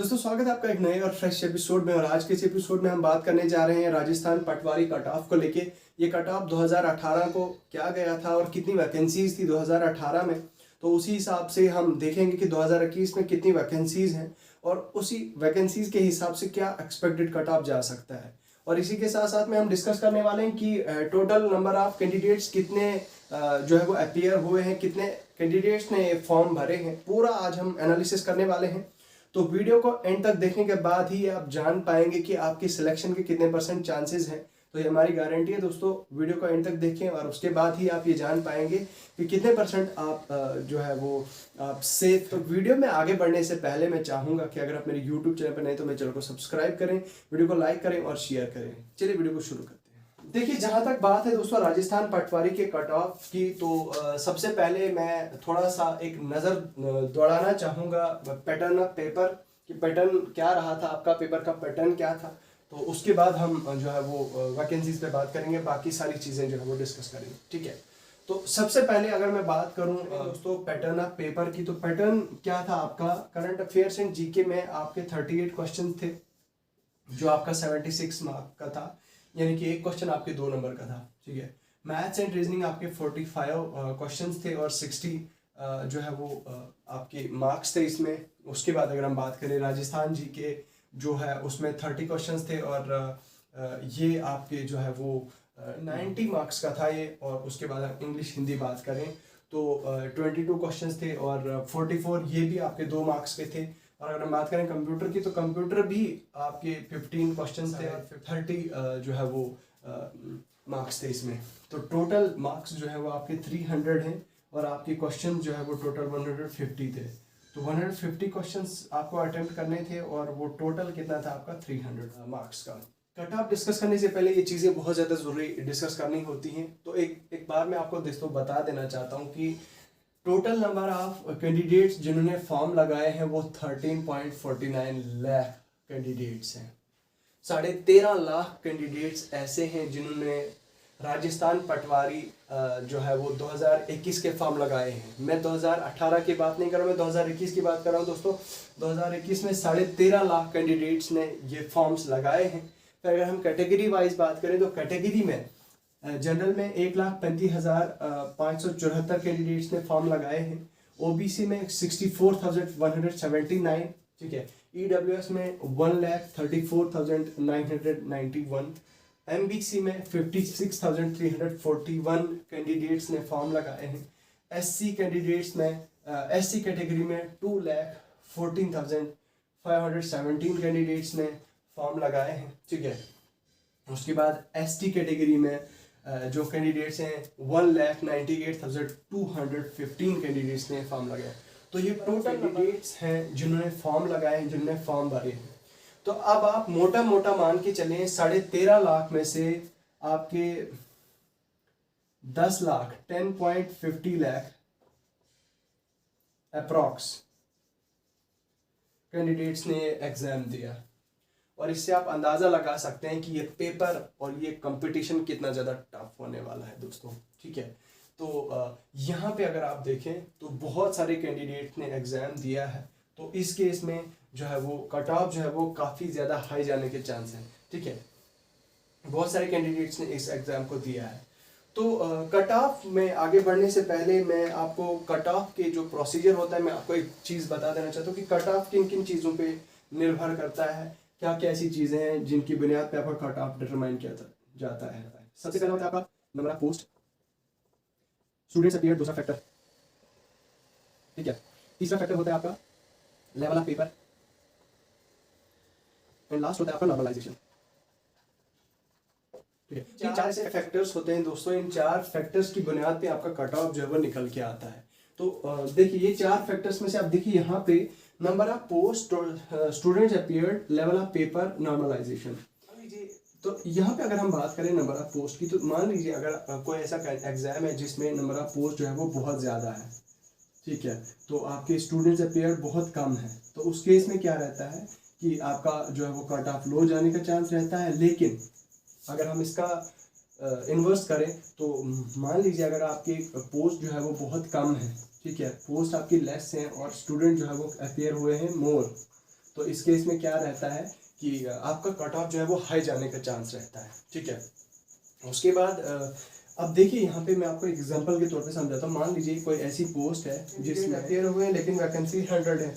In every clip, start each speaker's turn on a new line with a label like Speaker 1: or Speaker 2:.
Speaker 1: दोस्तों स्वागत है आपका एक नए और फ्रेश एपिसोड में। और आज के इस एपिसोड में हम बात करने जा रहे हैं राजस्थान पटवारी कट ऑफ को लेके। ये कट ऑफ 2018 को क्या गया था और कितनी वैकेंसीज थी 2018 में, तो उसी हिसाब से हम देखेंगे कि 2021 में कितनी वैकेंसीज हैं और उसी वैकेंसीज के हिसाब से क्या एक्सपेक्टेड कट ऑफ जा सकता है। और इसी के साथ साथ में हम डिस्कस करने वाले हैं कि टोटल नंबर ऑफ कैंडिडेट्स कितने जो है वो अपीयर हुए हैं, कितने कैंडिडेट्स ने फॉर्म भरे हैं, पूरा आज हम एनालिसिस करने वाले हैं। तो वीडियो को एंड तक देखने के बाद ही आप जान पाएंगे कि आपकी सिलेक्शन के कितने % चांसेस हैं। तो ये हमारी गारंटी है दोस्तों, वीडियो को एंड तक देखें और उसके बाद ही आप ये जान पाएंगे कि कितने % आप जो है वो आप सेफ। तो वीडियो में आगे बढ़ने से पहले मैं चाहूँगा कि अगर आप मेरे यूट्यूब चैनल पर नए तो मेरे चैनल को सब्सक्राइब करें, वीडियो को लाइक करें और शेयर करें। चलिए वीडियो को शुरू करते हैं। देखिए, जहाँ तक बात है दोस्तों राजस्थान पटवारी के कट ऑफ की, तो सबसे पहले मैं थोड़ा सा एक नज़र दौड़ाना चाहूँगा पैटर्न ऑफ पेपर कि पैटर्न क्या रहा था, आपका पेपर का पैटर्न क्या था। तो उसके बाद हम जो है वो वैकेंसीज पे बात करेंगे, बाकी सारी चीज़ें जो है वो डिस्कस करेंगे, ठीक है। तो सबसे पहले अगर मैं बात करूं दोस्तों पैटर्न ऑफ पेपर की, तो पैटर्न क्या था आपका, करंट अफेयर्स एंड जीके में आपके 38 क्वेश्चन थे जो आपका 76 मार्क का था, यानी कि एक क्वेश्चन आपके 2 नंबर का था, ठीक है। मैथ्स एंड रीजनिंग आपके 45 क्वेश्चंस थे और 60 जो है वो आपके मार्क्स थे इसमें। उसके बाद अगर हम बात करें राजस्थान जी के जो है उसमें 30 क्वेश्चंस थे और ये आपके जो है वो 90 मार्क्स का था ये। और उसके बाद हम इंग्लिश हिंदी बात करें तो 22 क्वेश्चंस थे और 44 ये भी आपके 2 मार्क्स के थे। और अगर हम बात करें कंप्यूटर की, तो कंप्यूटर भी आपके 15 क्वेश्चन थे और 30 जो है वो मार्क्स थे इसमें। तो टोटल मार्क्स जो है वो आपके 300 हैं और आपके क्वेश्चन जो है वो टोटल 150 थे। तो 150 क्वेश्चंस आपको अटेम्प्ट करने थे और वो टोटल कितना था आपका 300 मार्क्स का। कट ऑफ डिस्कस करने से पहले ये चीज़ें बहुत ज़्यादा ज़रूरी डिस्कस करनी होती हैं। तो एक बार मैं आपको दोस्तों बता देना चाहता हूँ कि टोटल नंबर ऑफ कैंडिडेट्स जिन्होंने फॉर्म लगाए हैं वो 13.49 लाख कैंडिडेट्स हैं। 13.5 लाख कैंडिडेट्स ऐसे हैं जिन्होंने राजस्थान पटवारी जो है वो 2021 के फॉर्म लगाए हैं। मैं 2018 की बात नहीं कर रहा, मैं 2021 की बात कर रहा हूँ दोस्तों। 2021 में 13.5 लाख कैंडिडेट्स ने ये फॉर्म्स लगाए हैं। फिर अगर हम कैटेगरी वाइज बात करें तो कैटेगरी में जनरल में 1,35,574 कैंडिडेट्स ने फॉर्म लगाए हैं। ओबीसी में 64,179, ठीक है। ईडब्ल्यूएस में 1,34,991, एमबीसी में 56,341 कैंडिडेट्स ने फॉर्म लगाए हैं। एससी कैंडिडेट्स में एससी कैटेगरी में 2,14,517 कैंडिडेट्स ने फॉर्म लगाए हैं, ठीक है। उसके बाद एसटी कैटेगरी में जो कैंडिडेट्स हैं 1,98,215 कैंडिडेट्स ने फॉर्म लगाए। तो ये टोटल कैंडिडेट्स हैं जिन्होंने फॉर्म लगाए हैं, जिन्होंने फॉर्म भरे हैं। तो अब आप मोटा मोटा मान के चलें 13.5 लाख में से आपके 10 लाख 10.50 लाख अप्रॉक्स कैंडिडेट्स ने एग्जाम दिया। और इससे आप अंदाज़ा लगा सकते हैं कि ये पेपर और ये कंपटीशन कितना ज़्यादा टफ होने वाला है दोस्तों, ठीक है। तो यहाँ पे अगर आप देखें तो बहुत सारे कैंडिडेट ने एग्ज़ाम दिया है। तो इस केस में जो है वो कट ऑफ जो है वो काफ़ी ज़्यादा हाई जाने के चांस हैं, ठीक है। बहुत सारे कैंडिडेट्स ने इस एग्ज़ाम को दिया है। तो कट ऑफ में आगे बढ़ने से पहले मैं आपको कट ऑफ के जो प्रोसीजर होता है, मैं आपको एक चीज़ बता देना चाहता हूँ कि कट ऑफ किन किन चीज़ों पे निर्भर करता है, क्या क्या ऐसी चीज़ें हैं जिनकी बुनियाद पे आपका कट ऑफ डिटरमाइन किया जाता है। सबसे पहला होता है आपका number of post, students appeared, दूसरा फैक्टर, ठीक है। तीसरा फैक्टर होता है आपका level of paper and last होता है आपका नॉर्मलाइजेशन, ठीक है। ये 4 ऐसे फैक्टर्स होते हैं दोस्तों। इन 4 फैक्टर्स की बुनियाद पे आपका कट ऑफ जो है वो निकल के आता है। तो देखिए ये 4 फैक्टर्स में से आप देखिए यहाँ पे number of post, students appeared, level of paper, normalization. तो यहाँ पे अगर हम बात करें नंबर ऑफ पोस्ट की, तो मान लीजिए अगर कोई ऐसा एग्जाम है जिसमें नंबर ऑफ पोस्ट जो है वो बहुत ज़्यादा है, ठीक है, तो आपके स्टूडेंट्स अपीयर्ड बहुत कम है, तो उस केस में क्या रहता है कि आपका जो है वो कट ऑफ लो जाने का चांस रहता है। लेकिन अगर हम इसका इन्वर्स करें तो मान लीजिए अगर आपकी पोस्ट जो है वो बहुत कम है, ठीक है, पोस्ट आपकी लेस हैं और स्टूडेंट जो है वो अपीयर हुए हैं मोर, तो इस केस में क्या रहता है कि आपका कट ऑफ जो है वो हाई जाने का चांस रहता है, ठीक है। उसके बाद अब देखिए यहाँ पे मैं आपको एग्जांपल के तौर पे समझाता हूँ। मान लीजिए कोई ऐसी पोस्ट है जिसमें अपेयर हुए हैं लेकिन वैकेंसी 100 है,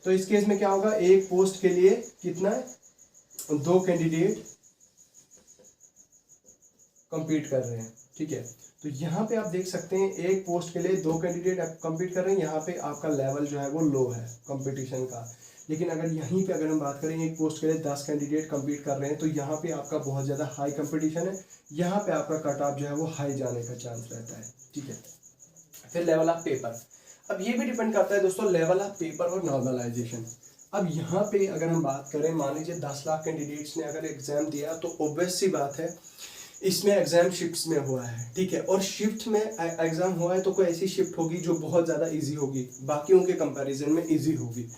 Speaker 1: तो इस केस में क्या होगा, एक पोस्ट के लिए कितना है, 2 कैंडिडेट compete कर रहे हैं, ठीक है। तो यहाँ पे आप देख सकते हैं एक पोस्ट के लिए 2 कैंडिडेट compete कर रहे हैं। यहाँ पे आपका लेवल जो है वो लो है कंपटीशन का। लेकिन अगर यहीं पे अगर हम बात करें एक पोस्ट के लिए 10 कैंडिडेट compete कर रहे हैं, तो यहाँ पे आपका बहुत ज़्यादा हाई कंपटीशन है, यहाँ पे आपका कट ऑफ जो है वो हाई जाने का चांस रहता है, ठीक है। फिर लेवल ऑफ पेपर, अब ये भी डिपेंड करता है दोस्तों लेवल ऑफ पेपर और नॉर्मलाइजेशन। अब यहाँ पे अगर हम बात करें, मान लीजिए 10 लाख कैंडिडेट्स ने अगर एग्जाम दिया, तो ऑब्वियस सी बात है इसमें एग्जाम शिफ्ट्स में हुआ है, ठीक है। और शिफ्ट में एग्जाम हुआ है तो कोई ऐसी शिफ्ट होगी जो बहुत ज़्यादा इजी होगी, बाकियों के कंपैरिजन में इजी होगी।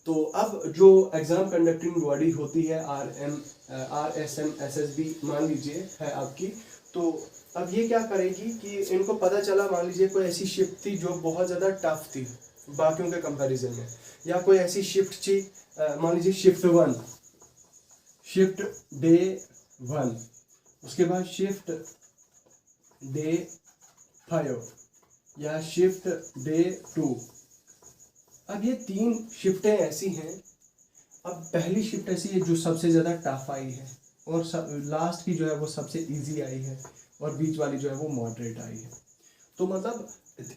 Speaker 1: तो अब जो एग्जाम कंडक्टिंग बॉडी होती है RSM SSB मान लीजिए है आपकी, तो अब ये क्या करेगी कि इनको पता चला मान लीजिए कोई ऐसी शिफ्ट थी जो बहुत ज़्यादा टफ थी बाकियों के कंपैरिजन में, या कोई ऐसी शिफ्ट थी मान लीजिए शिफ्ट डे 1, उसके बाद शिफ्ट डे 5 या शिफ्ट डे 2। अब ये 3 शिफ्टें ऐसी हैं। अब पहली शिफ्ट ऐसी है जो सबसे ज़्यादा टफ आई है, और लास्ट की जो है वो सबसे इजी आई है, और बीच वाली जो है वो मॉडरेट आई है। तो मतलब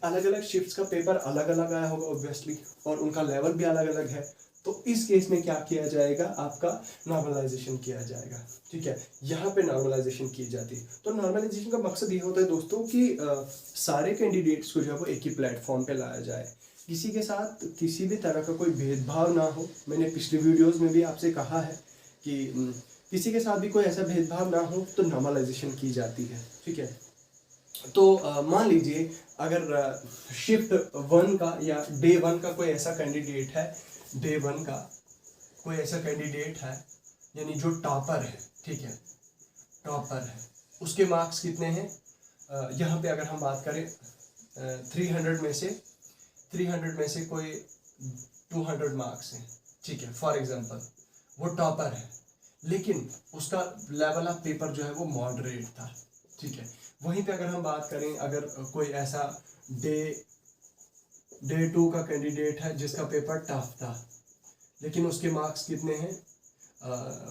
Speaker 1: अलग अलग शिफ्ट्स का पेपर अलग अलग आया होगा ऑब्वियसली, और उनका लेवल भी अलग अलग है। तो इस केस में क्या किया जाएगा, आपका नॉर्मलाइजेशन किया जाएगा, ठीक है। यहाँ पे नॉर्मलाइजेशन की जाती है। तो नॉर्मलाइजेशन का मकसद ये होता है दोस्तों कि सारे कैंडिडेट्स को जो है वो एक ही प्लेटफॉर्म पे लाया जाए, किसी के साथ किसी भी तरह का कोई भेदभाव ना हो। मैंने पिछले वीडियोस में भी आपसे कहा है कि किसी के साथ भी कोई ऐसा भेदभाव ना हो, तो नॉर्मलाइजेशन की जाती है, ठीक है। तो मान लीजिए अगर शिफ्ट 1 का या डे 1 का कोई ऐसा कैंडिडेट है, डे 1 का कोई ऐसा कैंडिडेट है यानी जो टॉपर है, ठीक है, टॉपर है, उसके मार्क्स कितने हैं, यहाँ पे अगर हम बात करें 300 में से कोई 200 मार्क्स हैं, ठीक है, फॉर एग्जांपल वो टॉपर है, लेकिन उसका लेवल ऑफ पेपर जो है वो मॉडरेट था, ठीक है। वहीं पे अगर हम बात करें, अगर कोई ऐसा डे 2 का कैंडिडेट है जिसका पेपर टफ था, लेकिन उसके मार्क्स कितने हैं,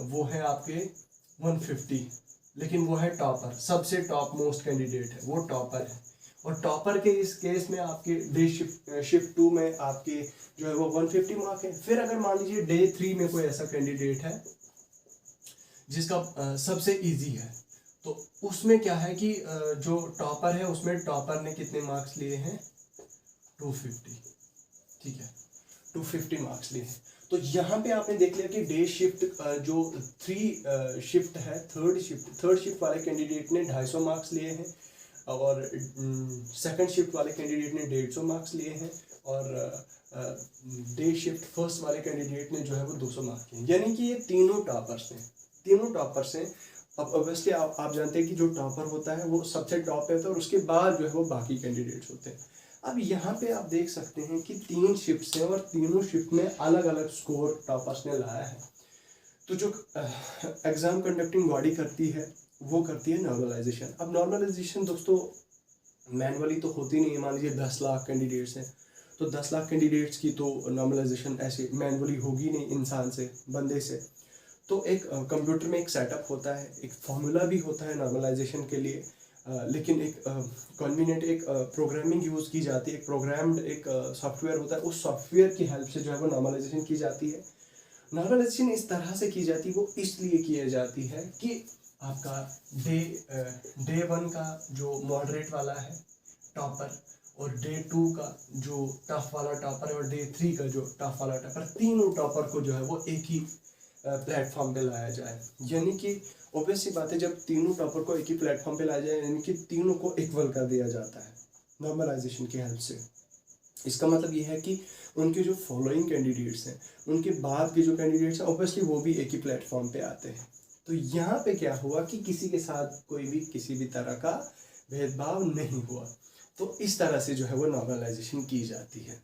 Speaker 1: वो है आपके 150, लेकिन वो है टॉपर, सबसे टॉप मोस्ट कैंडिडेट है, वो टॉपर है। और टॉपर के इस केस में आपके डे शिफ्ट 2 में आपके जो है वो 150 मार्क है। फिर अगर मान लीजिए डे 3 में कोई ऐसा कैंडिडेट है जिसका सबसे इजी है, तो उसमें क्या है कि जो टॉपर है उसमें टॉपर ने कितने मार्क्स लिए हैं, 250, ठीक है, 250 मार्क्स लिए हैं। तो यहाँ पे आपने देख लिया कि डे शिफ्ट जो 3 शिफ्ट है, थर्ड शिफ्ट वाले कैंडिडेट ने 250 मार्क्स लिए हैं, और सेकंड शिफ्ट वाले कैंडिडेट ने 150 मार्क्स लिए हैं, और डे शिफ्ट फर्स्ट वाले कैंडिडेट ने जो है वो 200 मार्क्स किए, यानी कि ये तीनों टॉपर्स हैं। अब ऑब्वियसली आप जानते हैं कि जो टॉपर होता है वो सबसे टॉप पे होता है, और उसके बाद जो है वो बाकी कैंडिडेट्स होते हैं। अब यहाँ पे आप देख सकते हैं कि 3 शिफ्ट्स हैं, और तीनों शिफ्ट में अलग अलग स्कोर टॉपर्स ने लाया है। तो जो एग्जाम कंडक्टिंग बॉडी करती है वो करती है नॉर्मलाइजेशन। अब नॉर्मलाइजेशन दोस्तों मैनुअली तो होती नहीं है। मान लीजिए 10 लाख कैंडिडेट्स हैं, तो 10 लाख कैंडिडेट्स की तो नॉर्मलाइजेशन ऐसे मैनुअली होगी नहीं इंसान से, बंदे से। तो एक कंप्यूटर में एक सेटअप होता है, एक फॉर्मूला भी होता है नॉर्मलाइजेशन के लिए, लेकिन एक कन्वीनियंट एक प्रोग्रामिंग यूज़ की जाती है, एक प्रोग्राम्ड एक सॉफ्टवेयर होता है, उस सॉफ्टवेयर की हेल्प से जो है वो नॉर्मलाइजेशन की जाती है। नॉर्मलाइजेशन इस तरह से की जाती है, वो इसलिए की जाती है कि आपका डे 1 का जो मॉडरेट वाला है टॉपर, और डे 2 का जो टफ वाला टॉपर है, और डे 3 का जो टफ वाला टॉपर, तीनों टॉपर को जो है वो एक ही प्लेटफॉर्म पे लाया जाए। यानी कि ऑब्वियस सी बात है, जब तीनों टॉपर को एक ही प्लेटफॉर्म पे लाया जाए, यानी कि तीनों को इक्वल कर दिया जाता है नॉर्मलाइजेशन की हेल्प से। इसका मतलब ये है कि उनके जो फॉलोइंग कैंडिडेट्स हैं, उनके बाद के जो कैंडिडेट्स हैं, ऑब्वियसली वो भी एक ही प्लेटफॉर्म पे आते हैं। तो यहाँ पे क्या हुआ कि किसी के साथ कोई भी किसी भी तरह का भेदभाव नहीं हुआ। तो इस तरह से जो है वो नॉर्मलाइजेशन की जाती है।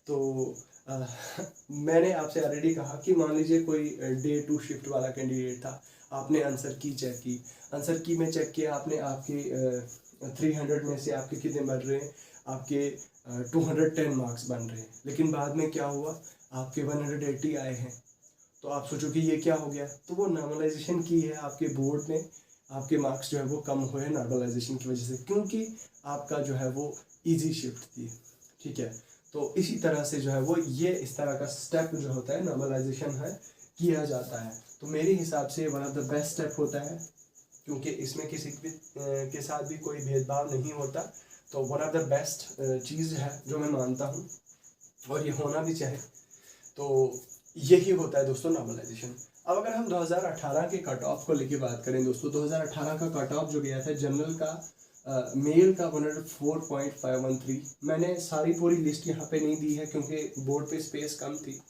Speaker 1: तो मैंने आपसे ऑलरेडी कहा कि मान लीजिए कोई डे 2 शिफ्ट वाला कैंडिडेट था, आपने आंसर की चेक की, आंसर की में चेक किया आपने, आपके 300 में से आपके कितने बन रहे हैं, आपके 210 मार्क्स बन रहे हैं, लेकिन बाद में क्या हुआ, आपके 180 आए हैं। तो आप सोचो कि ये क्या हो गया, तो वो नॉर्मलाइजेशन की है आपके बोर्ड में, आपके मार्क्स जो है वो कम हुए नॉर्मलाइजेशन की वजह से, क्योंकि आपका जो है वो इजी शिफ्ट थी, ठीक है। तो इसी तरह से जो है वो ये इस तरह का स्टेप जो होता है नॉर्मलाइजेशन है किया जाता है। तो मेरे हिसाब से one of the best step होता है, क्योंकि इसमें किसी भी के साथ भी कोई भेदभाव नहीं होता। तो वन ऑफ द बेस्ट चीज़ है जो मैं मानता हूँ, और ये होना भी चाहिए। तो यही होता है दोस्तों नॉर्मलाइजेशन। अब अगर हम 2018 के कट ऑफ को लेके बात करें दोस्तों, 2018 का कट ऑफ जो गया था जनरल का, मेल का 104.513। मैंने सारी पूरी लिस्ट यहाँ पे नहीं दी है क्योंकि बोर्ड पे स्पेस कम थी,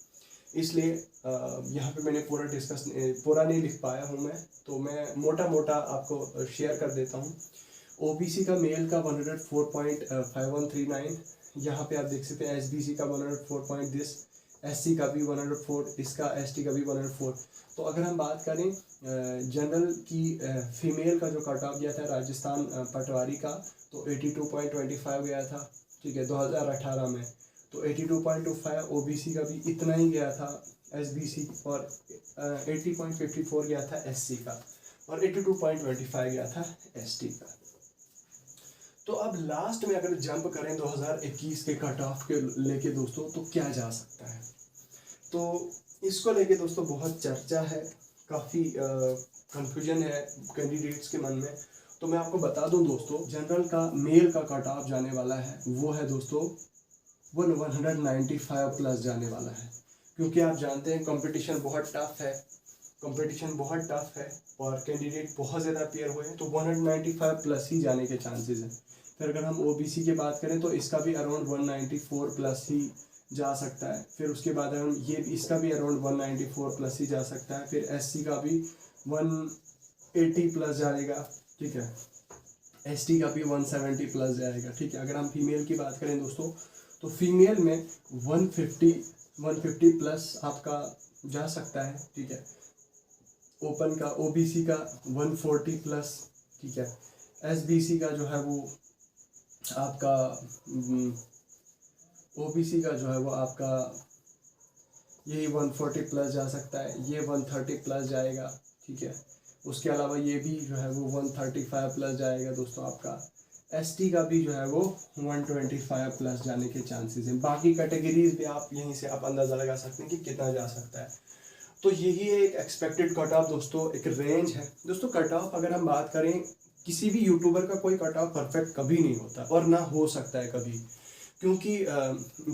Speaker 1: इसलिए यहाँ पे मैंने पूरा नहीं लिख पाया हूँ मैं, तो मैं मोटा मोटा आपको शेयर कर देता हूँ। ओबीसी का मेल का 104.5139, यहाँ पे आप देख सकते हैं। एसबीसी का 104 दिस, एससी का भी 104, इसका एसटी का भी 104। तो अगर हम बात करें जनरल की फीमेल का जो कट ऑफ गया था राजस्थान पटवारी का, तो 82.25 गया था, ठीक है, 2018 में। तो 82.25 ओबीसी का भी इतना ही गया था, एसबीसी, और 80.54 गया था एससी का, और 82.25 गया था एसटी का। तो अब लास्ट में अगर जंप करें 2021 के कट ऑफ के लेके दोस्तों, तो क्या जा सकता है, तो इसको लेके दोस्तों बहुत चर्चा है, काफ़ी कंफ्यूजन है कैंडिडेट्स के मन में। तो मैं आपको बता दूं दोस्तों, जनरल का मेल का कट ऑफ जाने वाला है, वो है दोस्तों 195 प्लस जाने वाला है, क्योंकि आप जानते हैं कंपटीशन बहुत टफ है, और कैंडिडेट बहुत ज़्यादा अपेयर हुए हैं, तो 195 प्लस ही जाने के चांसेस हैं। फिर अगर हम ओबीसी की बात करें तो इसका भी अराउंड 194 प्लस ही जा सकता है। फिर उसके बाद हम इसका भी अराउंड 194 प्लस ही जा सकता है। फिर एससी का भी 180 प्लस जाएगा, ठीक है, एसटी का भी 170 प्लस जाएगा, ठीक है। अगर हम फीमेल की बात करें दोस्तों, तो फीमेल में 150 प्लस आपका जा सकता है, ठीक है। ओपन का, ओबीसी का 140 प्लस, ठीक है। एसबीसी का जो है वो आपका ओबीसी का जो है वो आपका यही 140 प्लस जा सकता है, ये 130 प्लस जाएगा, ठीक है। उसके अलावा ये भी जो है वो 135 प्लस जाएगा दोस्तों आपका। एसटी का भी जो है वो 125 प्लस जाने के चांसेस हैं। बाकी कैटेगरीज भी आप यहीं से आप अंदाज़ा लगा सकते हैं कि कितना जा सकता है। तो यही एक एक्सपेक्टेड कट ऑफ दोस्तों, एक रेंज है दोस्तों। कट ऑफ अगर हम बात करें, किसी भी यूट्यूबर का कोई कट ऑफ परफेक्ट कभी नहीं होता, और ना हो सकता है कभी, क्योंकि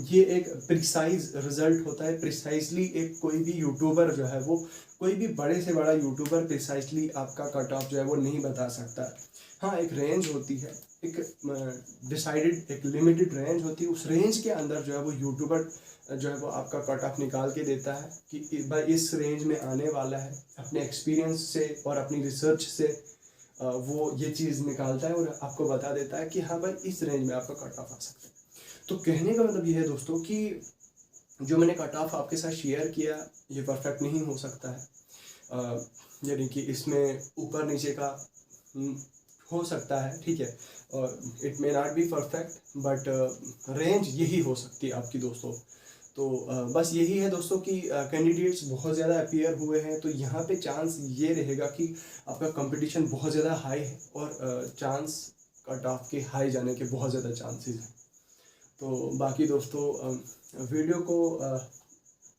Speaker 1: ये एक प्रिसाइज रिजल्ट होता है। प्रिसाइजली एक कोई भी यूट्यूबर जो है वो, कोई भी बड़े से बड़ा यूट्यूबर प्रिसाइजली आपका कट ऑफ जो है वो नहीं बता सकता। हाँ, एक रेंज होती है, एक डिसाइडेड, एक लिमिटेड रेंज होती है। उस रेंज के अंदर जो है वो यूट्यूबर जो है वो आपका कट ऑफ निकाल के देता है कि भाई इस रेंज में आने वाला है। अपने एक्सपीरियंस से और अपनी रिसर्च से वो ये चीज़ निकालता है और आपको बता देता है कि हाँ भाई इस रेंज में आपका कट ऑफ आ सकता है। तो कहने का मतलब ये है दोस्तों कि जो मैंने कट ऑफ आपके साथ शेयर किया, ये परफेक्ट नहीं हो सकता है, यानी कि इसमें ऊपर नीचे का हो सकता है, ठीक है, और it may not be perfect, but range यही हो सकती है आपकी दोस्तों। तो बस यही है दोस्तों कि कैंडिडेट्स बहुत ज़्यादा अपीयर हुए हैं, तो यहाँ पे चांस ये रहेगा कि आपका कंपटीशन बहुत ज़्यादा हाई है, और चांस कट ऑफ के हाई जाने के बहुत ज़्यादा चांसेस हैं। तो बाकी दोस्तों वीडियो को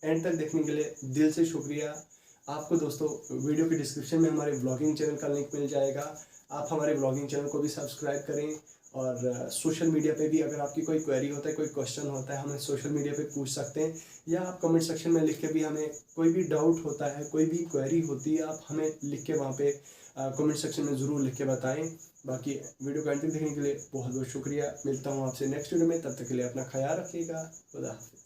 Speaker 1: एंड तक देखने के लिए दिल से शुक्रिया आपको दोस्तों। वीडियो के डिस्क्रिप्शन में हमारे ब्लॉगिंग चैनल का लिंक मिल जाएगा, आप हमारे ब्लॉगिंग चैनल को भी सब्सक्राइब करें। और सोशल मीडिया पे भी अगर आपकी कोई क्वेरी होता है, कोई क्वेश्चन होता है, हमें सोशल मीडिया पे पूछ सकते हैं, या आप कमेंट सेक्शन में लिख के भी, हमें कोई भी डाउट होता है, कोई भी क्वेरी होती है, आप हमें लिख के वहाँ पे कमेंट सेक्शन में ज़रूर लिख के बताएं। बाकी वीडियो को अंत तक देखने के लिए बहुत बहुत शुक्रिया। मिलता हूँ आपसे नेक्स्ट वीडियो में, तब तक के लिए अपना ख्याल रखिएगा। खुदा हाफिज़।